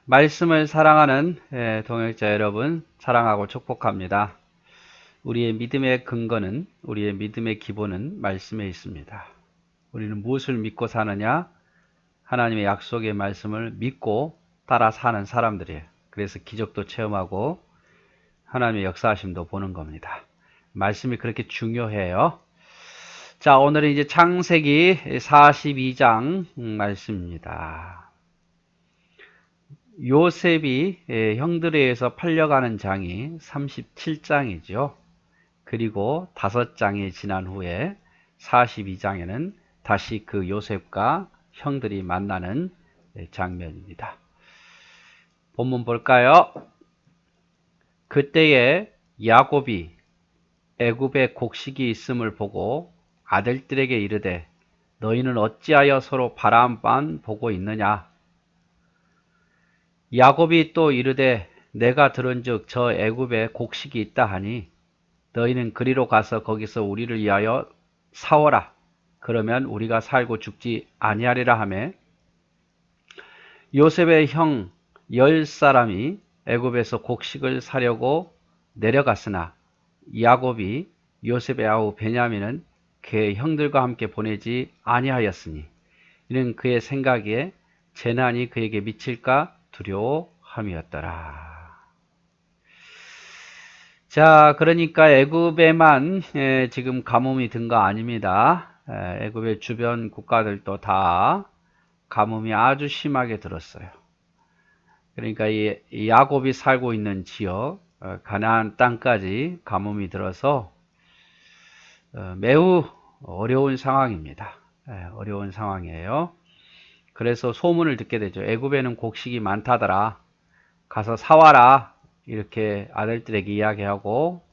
말씀을 사랑하는 동역자 여러분, 사랑하고 축복합니다. 우리의 믿음의 근거는, 우리의 믿음의 기본은 말씀에 있습니다. 우리는 무엇을 믿고 사느냐? 하나님의 약속의 말씀을 믿고 따라 사는 사람들이에요. 그래서 기적도 체험하고 하나님의 역사하심도 보는 겁니다. 말씀이 그렇게 중요해요. 자, 오늘은 이제 창세기 42장 말씀입니다. 요셉이 형들에 의해서 팔려가는 장이 37장이죠. 그리고 5장이 지난 후에 42장에는 다시 그 요셉과 형들이 만나는 장면입니다. 본문 볼까요? 그때에 야곱이 애굽에 곡식이 있음을 보고 아들들에게 이르되 너희는 어찌하여 서로 바라만 보고 있느냐? 야곱이 또 이르되 내가 들은즉 저 애굽에 곡식이 있다 하니 너희는 그리로 가서 거기서 우리를 위하여 사오라. 그러면 우리가 살고 죽지 아니하리라 하매 요셉의 형 10사람이 애굽에서 곡식을 사려고 내려갔으나 야곱이 요셉의 아우 베냐민은 그의 형들과 함께 보내지 아니하였으니 이는 그의 생각에 재난이 그에게 미칠까 두려워함이었더라. 자, 그러니까 애굽에만 지금 가뭄이 든 거 아닙니다. 애굽의 주변 국가들도 다 가뭄이 아주 심하게 들었어요. 그러니까 이 야곱이 살고 있는 지역 가나안 땅까지 가뭄이 들어서 매우 어려운 상황입니다. 어려운 상황이에요. 그래서 소문을 듣게 되죠. 애굽에는 곡식이 많다더라. 가서 사와라. 이렇게 아들들에게 이야기하고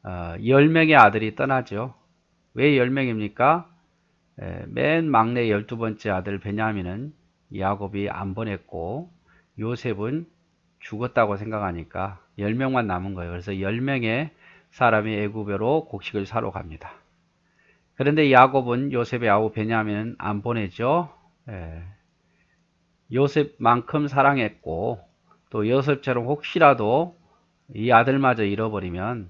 10명의 아들이 떠나죠. 왜 10명입니까? 맨 막내 12번째 아들 베냐민은 야곱이 안 보냈고 요셉은 죽었다고 생각하니까 10명만 남은 거예요. 그래서 10명의 사람이 애굽으로 곡식을 사러 갑니다. 그런데 야곱은 요셉의 아우 베냐민은 안 보내죠. 요셉만큼 사랑했고 또 요셉처럼 혹시라도 이 아들마저 잃어버리면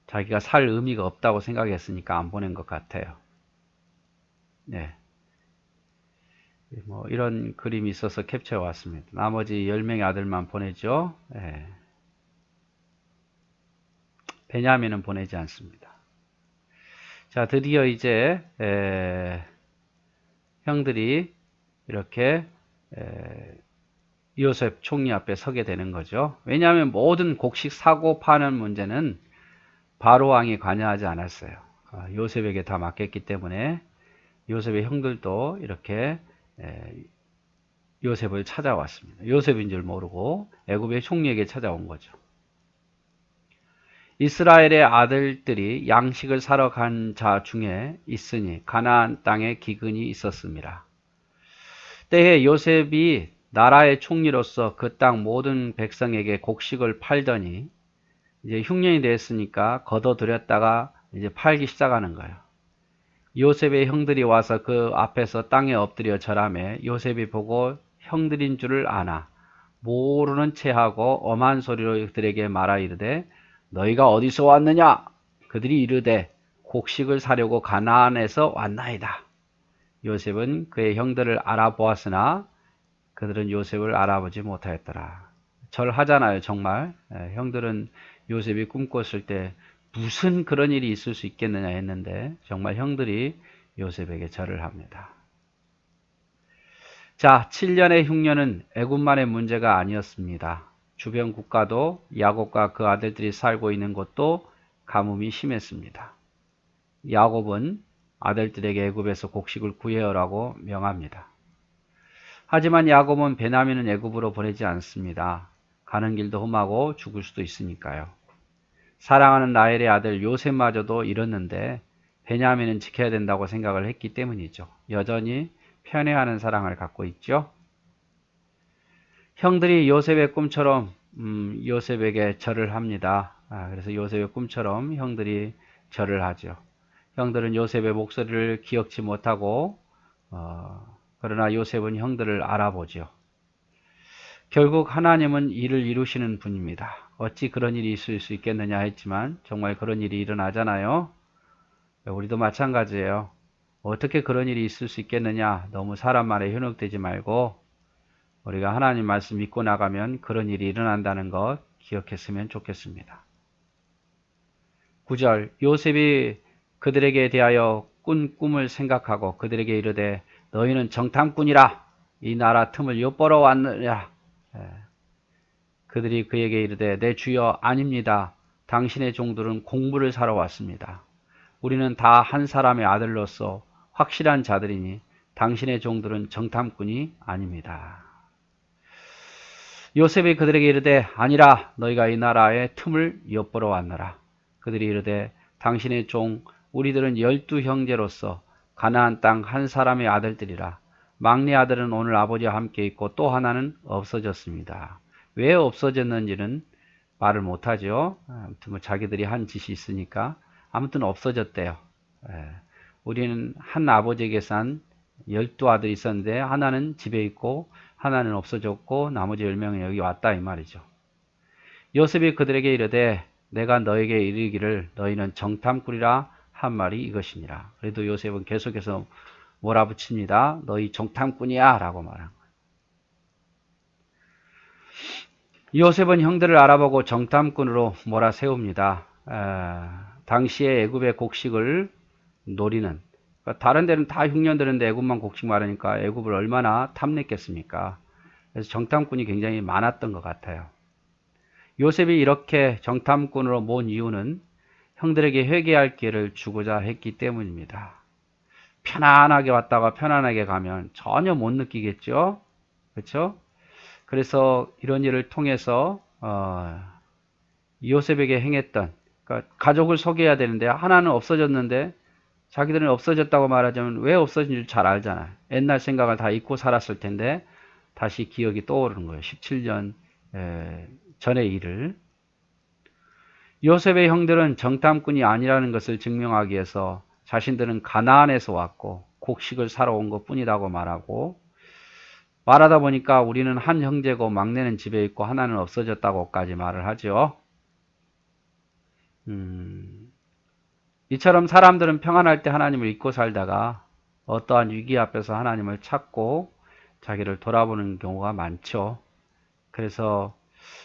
자기가 살 의미가 없다고 생각했으니까 안 보낸 것 같아요. 네. 뭐 이런 그림이 있어서 캡처해 왔습니다. 나머지 10명의 아들만 보내죠. 네. 베냐민은 보내지 않습니다. 자, 드디어 이제 형들이 이렇게 요셉 총리 앞에 서게 되는 거죠. 왜냐하면 모든 곡식 사고 파는 문제는 바로 왕이 관여하지 않았어요. 요셉에게 다 맡겼기 때문에 요셉의 형들도 이렇게 요셉을 찾아왔습니다. 요셉인 줄 모르고 애굽의 총리에게 찾아온 거죠. 이스라엘의 아들들이 양식을 사러 간 자 중에 있으니 가나안 땅에 기근이 있었습니다. 때에 요셉이 나라의 총리로서 그 땅 모든 백성에게 곡식을 팔더니 이제 흉년이 됐으니까 걷어들였다가 이제 팔기 시작하는 거예요. 요셉의 형들이 와서 그 앞에서 땅에 엎드려 절하매 요셉이 보고 형들인 줄을 아나 모르는 체하고 엄한 소리로 그들에게 말하 이르되 너희가 어디서 왔느냐? 그들이 이르되 곡식을 사려고 가나안에서 왔나이다. 요셉은 그의 형들을 알아보았으나 그들은 요셉을 알아보지 못하였더라. 절하잖아요, 정말. 형들은 요셉이 꿈꿨을 때 무슨 그런 일이 있을 수 있겠느냐 했는데 정말 형들이 요셉에게 절을 합니다. 자, 7년의 흉년은 애굽만의 문제가 아니었습니다. 주변 국가도 야곱과 그 아들들이 살고 있는 곳도 가뭄이 심했습니다. 야곱은 아들들에게 애굽에서 곡식을 구해오라고 명합니다. 하지만 야곱은 베냐민은 애굽으로 보내지 않습니다. 가는 길도 험하고 죽을 수도 있으니까요. 사랑하는 라헬의 아들 요셉마저도 잃었는데 베냐민은 지켜야 된다고 생각을 했기 때문이죠. 여전히 편애하는 사랑을 갖고 있죠. 형들이 요셉의 꿈처럼 요셉에게 절을 합니다. 그래서 요셉의 꿈처럼 형들이 절을 하죠. 형들은 요셉의 목소리를 기억지 못하고 그러나 요셉은 형들을 알아보죠. 결국 하나님은 일을 이루시는 분입니다. 어찌 그런 일이 있을 수 있겠느냐 했지만 정말 그런 일이 일어나잖아요. 우리도 마찬가지예요. 어떻게 그런 일이 있을 수 있겠느냐, 너무 사람 말에 현혹되지 말고 우리가 하나님 말씀 믿고 나가면 그런 일이 일어난다는 것 기억했으면 좋겠습니다. 9절, 요셉이 그들에게 대하여 꾼 꿈을 생각하고 그들에게 이르되 너희는 정탐꾼이라 이 나라 틈을 엿보러 왔느냐. 그들이 그에게 이르되 내 주여 아닙니다. 당신의 종들은 공물을 사러 왔습니다. 우리는 다 한 사람의 아들로서 확실한 자들이니 당신의 종들은 정탐꾼이 아닙니다. 요셉이 그들에게 이르되 아니라 너희가 이 나라의 틈을 엿보러 왔노라. 그들이 이르되 당신의 종 우리들은 12형제로서 가나안 땅 한 사람의 아들들이라. 막내 아들은 오늘 아버지와 함께 있고 또 하나는 없어졌습니다. 왜 없어졌는지는 말을 못하죠. 아무튼 뭐 자기들이 한 짓이 있으니까 아무튼 없어졌대요. 우리는 한 아버지에게서 한 12아들이 있었는데 하나는 집에 있고 하나는 없어졌고 나머지 10명이 여기 왔다 이 말이죠. 요셉이 그들에게 이르되 내가 너에게 이르기를 너희는 정탐꾼이라 한 말이 이것이니라. 그래도 요셉은 계속해서 몰아붙입니다. 너희 정탐꾼이야 라고 말한 거예요. 요셉은 형들을 알아보고 정탐꾼으로 몰아세웁니다. 당시에 애굽의 곡식을 노리는, 다른 데는 다 흉년되는데 애굽만 곡식 많으니까 애굽을 얼마나 탐냈겠습니까? 그래서 정탐꾼이 굉장히 많았던 것 같아요. 요셉이 이렇게 정탐꾼으로 모은 이유는 형들에게 회개할 기회를 주고자 했기 때문입니다. 편안하게 왔다가 편안하게 가면 전혀 못 느끼겠죠? 그렇죠? 그래서 이런 일을 통해서 요셉에게 행했던, 그러니까 가족을 속여야 되는데 하나는 없어졌는데 자기들은 없어졌다고 말하자면 왜 없어진 줄 잘 알잖아요. 옛날 생각을 다 잊고 살았을 텐데 다시 기억이 떠오르는 거예요. 17년 전의 일을. 요셉의 형들은 정탐꾼이 아니라는 것을 증명하기 위해서 자신들은 가나안에서 왔고 곡식을 사러 온 것뿐이라고 말하다 보니까 우리는 한 형제고 막내는 집에 있고 하나는 없어졌다고까지 말을 하죠. 이처럼 사람들은 평안할 때 하나님을 잊고 살다가 어떠한 위기 앞에서 하나님을 찾고 자기를 돌아보는 경우가 많죠. 그래서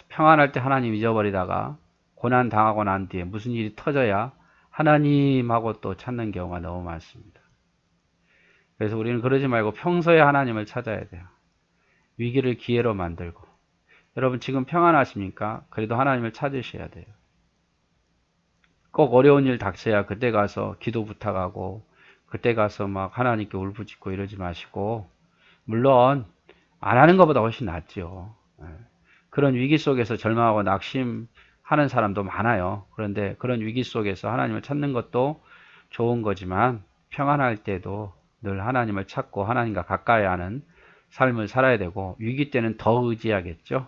평안할 때 하나님 잊어버리다가 고난 당하고 난 뒤에 무슨 일이 터져야 하나님하고 또 찾는 경우가 너무 많습니다. 그래서 우리는 그러지 말고 평소에 하나님을 찾아야 돼요. 위기를 기회로 만들고. 여러분 지금 평안하십니까? 그래도 하나님을 찾으셔야 돼요. 꼭 어려운 일 닥쳐야 그때 가서 기도 부탁하고 그때 가서 막 하나님께 울부짖고 이러지 마시고, 물론 안 하는 것보다 훨씬 낫죠. 그런 위기 속에서 절망하고 낙심하는 사람도 많아요. 그런데 그런 위기 속에서 하나님을 찾는 것도 좋은 거지만 평안할 때도 늘 하나님을 찾고 하나님과 가까이 하는 삶을 살아야 되고 위기 때는 더 의지하겠죠.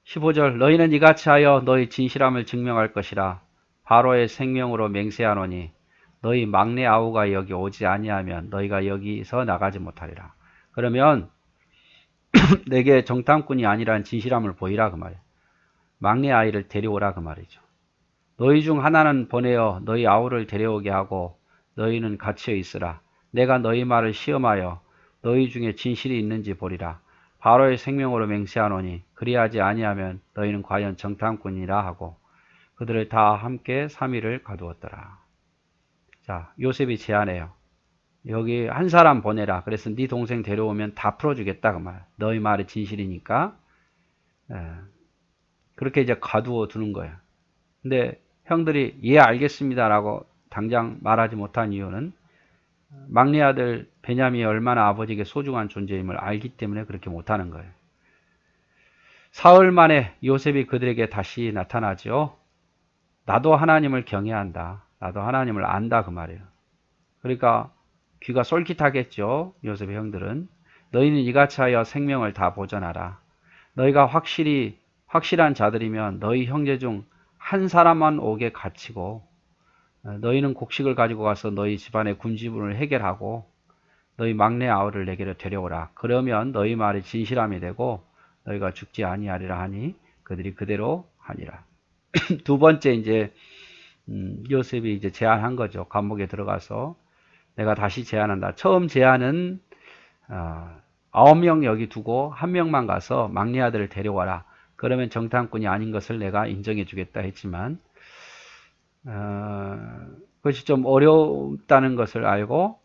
15절 너희는 이같이 하여 너희 진실함을 증명할 것이라. 바로의 생명으로 맹세하노니 너희 막내 아우가 여기 오지 아니하면 너희가 여기서 나가지 못하리라. 그러면 내게 정탐꾼이 아니라는 진실함을 보이라 그 말이에요. 막내 아이를 데려오라 그 말이죠. 너희 중 하나는 보내어 너희 아우를 데려오게 하고 너희는 갇혀 있으라. 내가 너희 말을 시험하여 너희 중에 진실이 있는지 보리라. 바로의 생명으로 맹세하노니 그리하지 아니하면 너희는 과연 정탐꾼이라 하고 그들을 다 함께 3일을 가두었더라. 자, 요셉이 제안해요. 여기 한 사람 보내라. 그래서 네 동생 데려오면 다 풀어주겠다 그 말. 너희 말이 진실이니까. 그렇게 이제 가두어 두는 거예요. 근데 형들이 예 알겠습니다라고 당장 말하지 못한 이유는 막내 아들 베냐민이 얼마나 아버지에게 소중한 존재임을 알기 때문에 그렇게 못하는 거예요. 사흘 만에 요셉이 그들에게 다시 나타나죠. 나도 하나님을 경외한다. 나도 하나님을 안다 그 말이에요. 그러니까 귀가 솔깃하겠죠. 요셉의 형들은. 너희는 이같이 하여 생명을 다 보존하라. 너희가 확실한 자들이면 너희 형제 중 한 사람만 오게 갇히고 너희는 곡식을 가지고 가서 너희 집안의 군지분을 해결하고 너희 막내 아우를 내게로 데려오라. 그러면 너희 말이 진실함이 되고 너희가 죽지 아니하리라 하니 그들이 그대로 하니라. 두 번째 이제 요셉이 이제 제안한 거죠. 감옥에 들어가서 내가 다시 제안한다. 처음 제안은 9명 여기 두고 1명만 가서 막내 아들을 데려와라. 그러면 정탐꾼이 아닌 것을 내가 인정해 주겠다 했지만 그것이 좀 어렵다는 것을 알고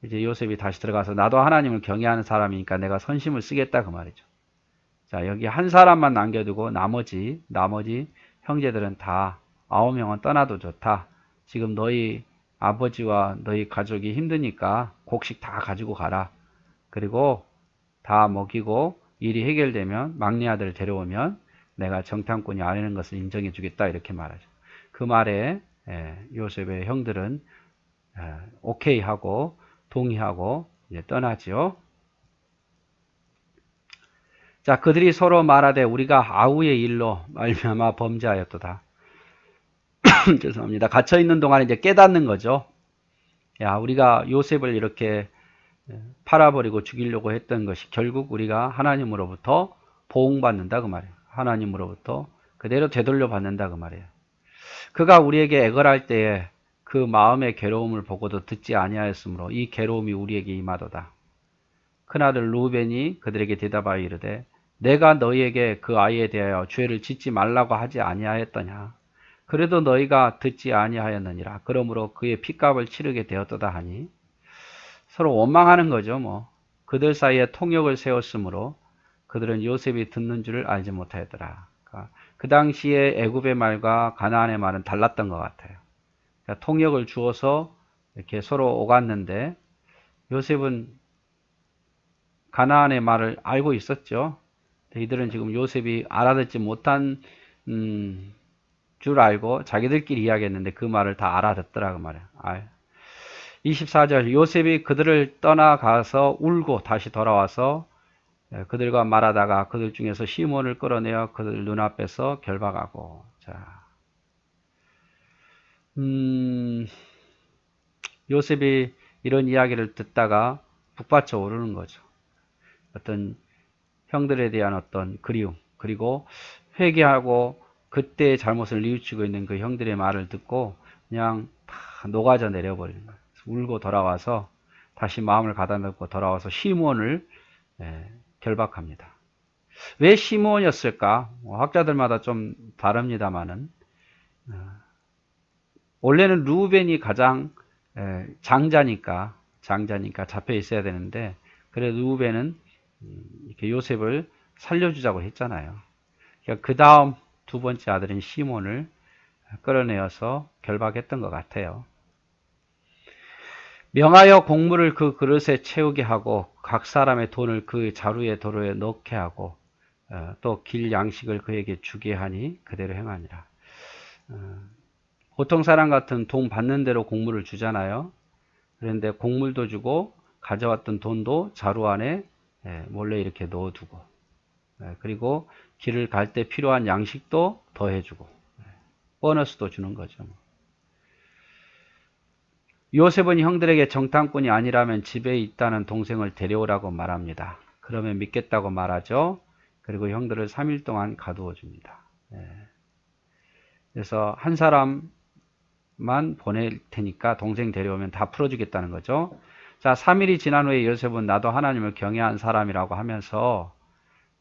이제 요셉이 다시 들어가서 나도 하나님을 경외하는 사람이니까 내가 선심을 쓰겠다 그 말이죠. 자, 여기 한 사람만 남겨두고 나머지 형제들은 다 9명은 떠나도 좋다. 지금 너희 아버지와 너희 가족이 힘드니까 곡식 다 가지고 가라. 그리고 다 먹이고 일이 해결되면 막내 아들을 데려오면 내가 정탐꾼이 아니는 것을 인정해 주겠다 이렇게 말하죠. 그 말에 요셉의 형들은 오케이 하고 동의하고 이제 떠나죠. 자, 그들이 서로 말하되 우리가 아우의 일로 말미암아 범죄하였도다. 죄송합니다. 갇혀 있는 동안에 이제 깨닫는 거죠. 야, 우리가 요셉을 이렇게 팔아버리고 죽이려고 했던 것이 결국 우리가 하나님으로부터 보응받는다 그 말이에요. 하나님으로부터 그대로 되돌려 받는다 그 말이에요. 그가 우리에게 애걸할 때에 그 마음의 괴로움을 보고도 듣지 아니하였으므로 이 괴로움이 우리에게 임하도다. 큰아들 루벤이 그들에게 대답하여 이르되 내가 너희에게 그 아이에 대하여 죄를 짓지 말라고 하지 아니하였더냐. 그래도 너희가 듣지 아니하였느니라. 그러므로 그의 핏값을 치르게 되었도다 하니 서로 원망하는 거죠. 뭐 그들 사이에 통역을 세웠으므로 그들은 요셉이 듣는 줄을 알지 못하였더라. 그 당시에 애굽의 말과 가나안의 말은 달랐던 것 같아요. 그러니까 통역을 주어서 이렇게 서로 오갔는데 요셉은 가나안의 말을 알고 있었죠. 이들은 지금 요셉이 알아듣지 못한 줄 알고 자기들끼리 이야기했는데 그 말을 다 알아듣더라 그 말이에요. 24절 요셉이 그들을 떠나가서 울고 다시 돌아와서 그들과 말하다가 그들 중에서 시몬을 끌어내어 그들 눈앞에서 결박하고. 자, 요셉이 이런 이야기를 듣다가 북받쳐 오르는 거죠. 어떤 형들에 대한 어떤 그리움, 그리고 회개하고 그때의 잘못을 뉘우치고 있는 그 형들의 말을 듣고 그냥 다 녹아져 내려버리는 거예요. 울고 돌아와서 다시 마음을 가다듬고 돌아와서 시몬을 결박합니다. 왜 시몬이었을까? 학자들마다 좀 다릅니다만은 원래는 루벤이 가장 장자니까 잡혀 있어야 되는데 그래 루벤은 이렇게 요셉을 살려주자고 했잖아요. 그러니까 그 다음 두 번째 아들인 시몬을 끌어내어서 결박했던 것 같아요. 명하여 곡물을 그 그릇에 채우게 하고 각 사람의 돈을 그 자루의 도로에 넣게 하고 또 길 양식을 그에게 주게 하니 그대로 행하니라. 보통 사람 같은 돈 받는 대로 곡물을 주잖아요. 그런데 곡물도 주고 가져왔던 돈도 자루 안에 몰래 이렇게 넣어두고 그리고 길을 갈 때 필요한 양식도 더해주고 보너스도 주는 거죠. 요셉은 형들에게 정탐꾼이 아니라면 집에 있다는 동생을 데려오라고 말합니다. 그러면 믿겠다고 말하죠. 그리고 형들을 3일 동안 가두어 줍니다. 그래서 한 사람만 보낼 테니까 동생 데려오면 다 풀어주겠다는 거죠. 자, 3일이 지난 후에 요셉은 나도 하나님을 경외한 사람이라고 하면서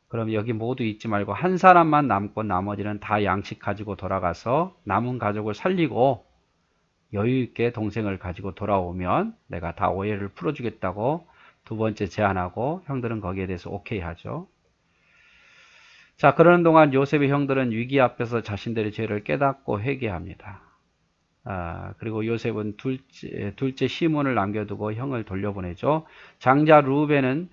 그럼 여기 모두 잊지 말고 한 사람만 남고 나머지는 다 양식 가지고 돌아가서 남은 가족을 살리고 여유있게 동생을 가지고 돌아오면 내가 다 오해를 풀어주겠다고 두 번째 제안하고 형들은 거기에 대해서 오케이 하죠. 자, 그러는 동안 요셉의 형들은 위기 앞에서 자신들의 죄를 깨닫고 회개합니다. 그리고 요셉은 둘째 시몬을 남겨두고 형을 돌려보내죠. 장자 루벤은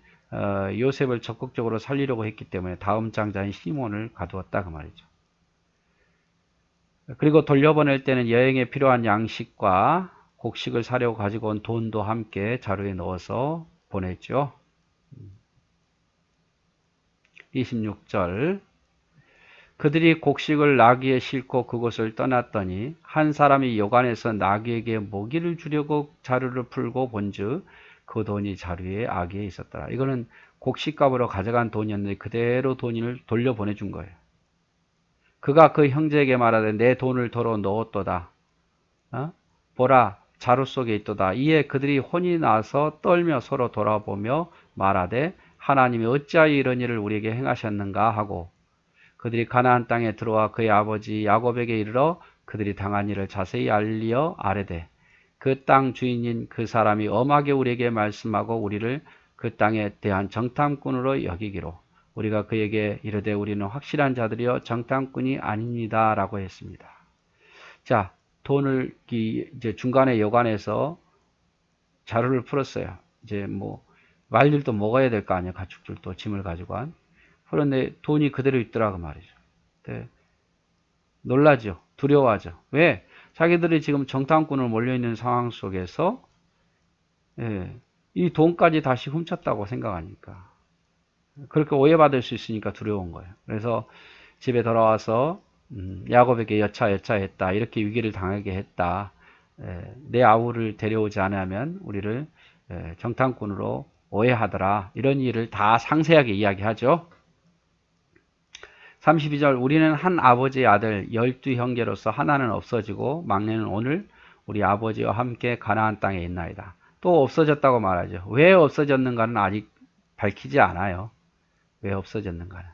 요셉을 적극적으로 살리려고 했기 때문에 다음 장자인 시몬을 가두었다 그 말이죠. 그리고 돌려보낼 때는 여행에 필요한 양식과 곡식을 사려고 가지고 온 돈도 함께 자루에 넣어서 보냈죠. 26절 그들이 곡식을 나귀에 싣고 그곳을 떠났더니 한 사람이 여관에서 나귀에게 먹이를 주려고 자루를 풀고 본즉 그 돈이 자루에 아기에 있었더라. 이거는 곡식값으로 가져간 돈이었는데 그대로 돈을 돌려보내준 거예요. 그가 그 형제에게 말하되 내 돈을 도로 넣었도다. 보라 자루 속에 있도다. 이에 그들이 혼이 나서 떨며 서로 돌아보며 말하되 하나님이 어찌하여 이런 일을 우리에게 행하셨는가 하고 그들이 가나안 땅에 들어와 그의 아버지 야곱에게 이르러 그들이 당한 일을 자세히 알리어 아뢰되 그 땅 주인인 그 사람이 엄하게 우리에게 말씀하고 우리를 그 땅에 대한 정탐꾼으로 여기기로 우리가 그에게 이르되 우리는 확실한 자들이여 정탐꾼이 아닙니다 라고 했습니다. 자, 돈을 이제 중간에 여관에서 자루를 풀었어요. 이제 뭐 말들도 먹어야 될 거 아니에요. 가축들도 짐을 가지고 한. 그런데 돈이 그대로 있더라고 말이죠. 네. 놀라죠. 두려워하죠. 왜? 자기들이 지금 정탐꾼을 몰려있는 상황 속에서 이 돈까지 다시 훔쳤다고 생각하니까 그렇게 오해받을 수 있으니까 두려운 거예요. 그래서 집에 돌아와서 야곱에게 여차했다. 이렇게 위기를 당하게 했다. 내 아우를 데려오지 않으면 우리를 정탐꾼으로 오해하더라. 이런 일을 다 상세하게 이야기하죠. 32절 우리는 한 아버지의 아들 12형제로서 하나는 없어지고 막내는 오늘 우리 아버지와 함께 가나안 땅에 있나이다. 또 없어졌다고 말하죠. 왜 없어졌는가는 아직 밝히지 않아요. 왜 없어졌는가는.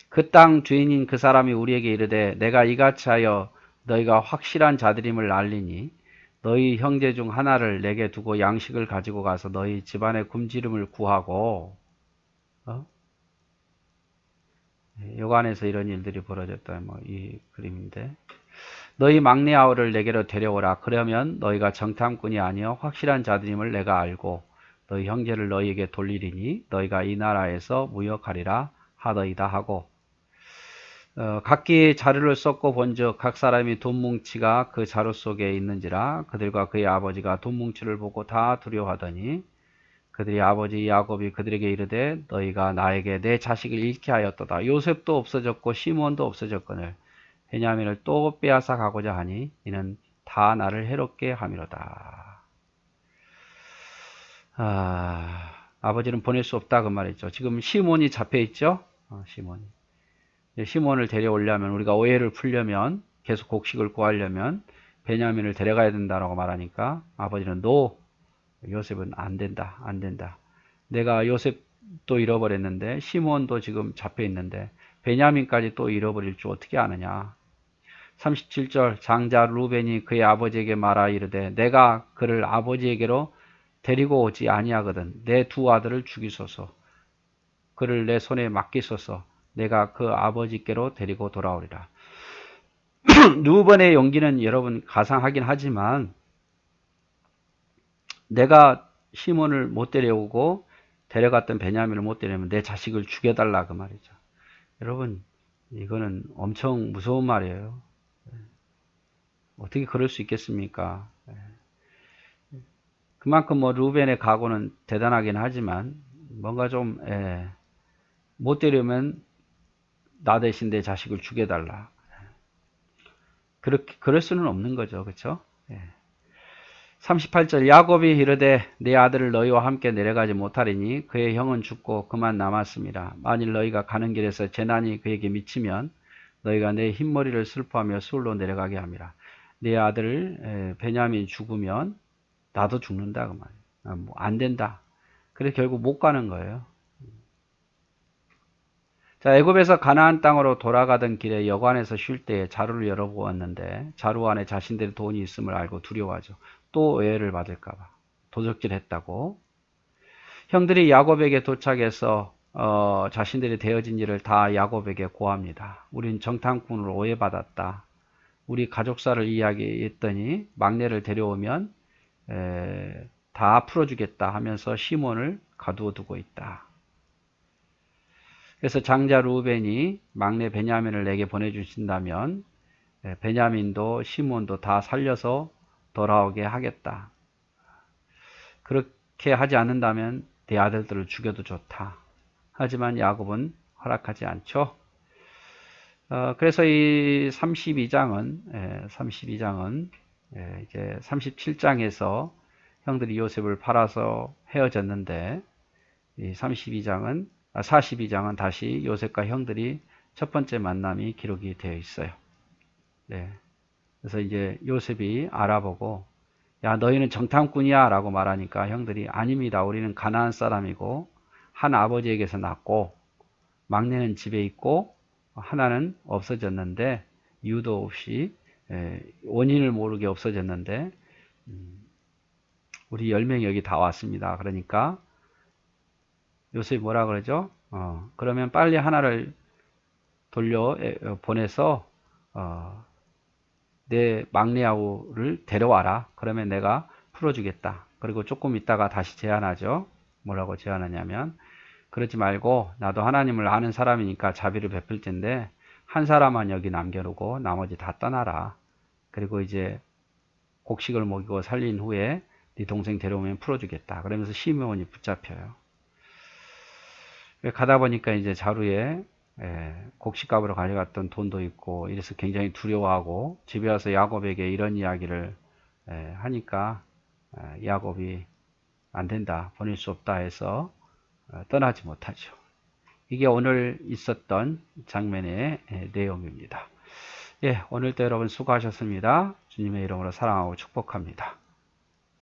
그 땅 주인인 그 사람이 우리에게 이르되 내가 이같이 하여 너희가 확실한 자들임을 알리니 너희 형제 중 하나를 내게 두고 양식을 가지고 가서 너희 집안의 굶주림을 구하고 여관에서 이런 일들이 벌어졌다. 뭐 이 그림인데 너희 막내 아우를 내게로 데려오라. 그러면 너희가 정탐꾼이 아니여 확실한 자들임을 내가 알고 너희 형제를 너희에게 돌리리니 너희가 이 나라에서 무역하리라 하더이다 하고 각기 자루를 쏟고 본즉 각 사람이 돈 뭉치가 그 자루 속에 있는지라 그들과 그의 아버지가 돈 뭉치를 보고 다 두려워하더니 그들의 아버지 야곱이 그들에게 이르되 너희가 나에게 내 자식을 잃게 하였도다. 요셉도 없어졌고 시몬도 없어졌거늘 베냐민을 또 빼앗아 가고자 하니 이는 다 나를 해롭게 함이로다. 아버지는 보낼 수 없다 그 말이죠. 지금 시몬이 잡혀 있죠. 시몬을 데려오려면 우리가 오해를 풀려면 계속 곡식을 구하려면 베냐민을 데려가야 된다라고 말하니까 아버지는 요셉은 안 된다. 내가 요셉도 잃어버렸는데 시몬도 지금 잡혀 있는데 베냐민까지 또 잃어버릴 줄 어떻게 아느냐. 37절 장자 루벤이 그의 아버지에게 말하 이르되 내가 그를 아버지에게로 데리고 오지 아니하거든 내 두 아들을 죽이소서 그를 내 손에 맡기소서 내가 그 아버지께로 데리고 돌아오리라. 루벤의 용기는 여러분 가상하긴 하지만 내가 시몬을 못 데려오고 데려갔던 베냐민을 못 데려오면 내 자식을 죽여달라 그 말이죠. 여러분 이거는 엄청 무서운 말이에요. 어떻게 그럴 수 있겠습니까? 그만큼 뭐 루벤의 각오는 대단하긴 하지만 뭔가 좀 못 데려오면 나 대신 내 자식을 죽여달라. 그럴 수는 없는 거죠. 그렇죠? 38절 야곱이 이르되 내 아들을 너희와 함께 내려가지 못하리니 그의 형은 죽고 그만 남았습니다. 만일 너희가 가는 길에서 재난이 그에게 미치면 너희가 내 흰머리를 슬퍼하며 수울로 내려가게 함이라. 내 아들 베냐민이 죽으면 나도 죽는다 그 말이에요. 뭐 안 된다. 그래서 결국 못 가는 거예요. 자, 애굽에서 가나안 땅으로 돌아가던 길에 여관에서 쉴 때에 자루를 열어보았는데 자루 안에 자신들의 돈이 있음을 알고 두려워하죠. 또 오해를 받을까봐 도적질했다고. 형들이 야곱에게 도착해서 자신들이 되어진 일을 다 야곱에게 고합니다. 우린 정탐꾼으로 오해받았다. 우리 가족사를 이야기했더니 막내를 데려오면 다 풀어주겠다 하면서 시몬을 가두어 두고 있다. 그래서 장자 루벤이 막내 베냐민을 내게 보내주신다면 베냐민도 시몬도 다 살려서 돌아오게 하겠다. 그렇게 하지 않는다면 내 아들들을 죽여도 좋다. 하지만 야곱은 허락하지 않죠. 그래서 이 32장은 이제 37장에서 형들이 요셉을 팔아서 헤어졌는데, 이 42장은 다시 요셉과 형들이 첫 번째 만남이 기록이 되어 있어요. 네. 그래서 이제 요셉이 알아보고, 야, 너희는 정탐꾼이야 라고 말하니까 형들이, 아닙니다. 우리는 가나안 사람이고 한 아버지에게서 났고 막내는 집에 있고 하나는 없어졌는데, 이유도 없이, 원인을 모르게 없어졌는데, 우리 10명이 여기 다 왔습니다. 그러니까 요셉이 뭐라 그러죠? 그러면 빨리 하나를 돌려 보내서 내 막내 아우를 데려와라. 그러면 내가 풀어주겠다. 그리고 조금 있다가 다시 제안하죠. 뭐라고 제안하냐면, 그러지 말고 나도 하나님을 아는 사람이니까 자비를 베풀 텐데 한 사람만 여기 남겨놓고 나머지 다 떠나라. 그리고 이제 곡식을 먹이고 살린 후에 네 동생 데려오면 풀어주겠다. 그러면서 시므온이 붙잡혀요. 가다 보니까 이제 자루에 곡식값으로 가져갔던 돈도 있고 이래서 굉장히 두려워하고, 집에 와서 야곱에게 이런 이야기를 하니까 야곱이 안 된다, 보낼 수 없다 해서 떠나지 못하죠. 이게 오늘 있었던 장면의 내용입니다. 예, 오늘도 여러분 수고하셨습니다. 주님의 이름으로 사랑하고 축복합니다.